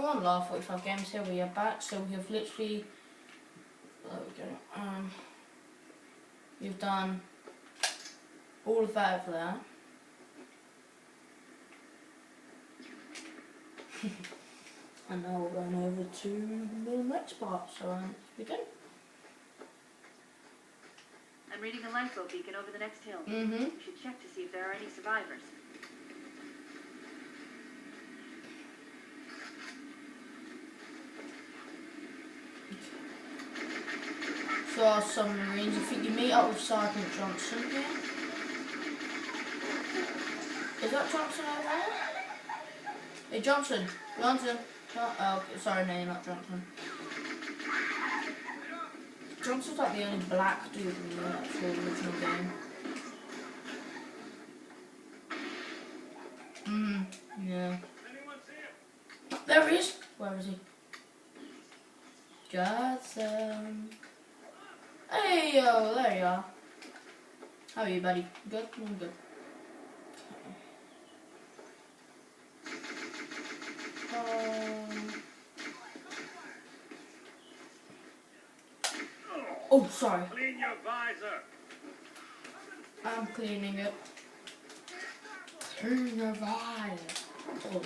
everyone, Laugh 45 Games here, we are back, so we have literally, there we go, we've done all of that over there. And now we're going over to the next part, so let's begin. I'm reading a lifeboat beacon over the next hill. Mm-hmm. You should check to see if there are any survivors. So our submarines, I think you meet up with Sergeant Johnson here. Is that Johnson over there? Hey Johnson! Johnson! Oh, okay. Sorry, no, you're not Johnson. Johnson's like the only black dude in the actual original game. Yeah. There he is! Where is he? Johnson! Hey, yo, there you are. How are you, buddy? Good? I'm good. Oh, sorry. Clean your visor. I'm cleaning it. Clean your visor. Oh.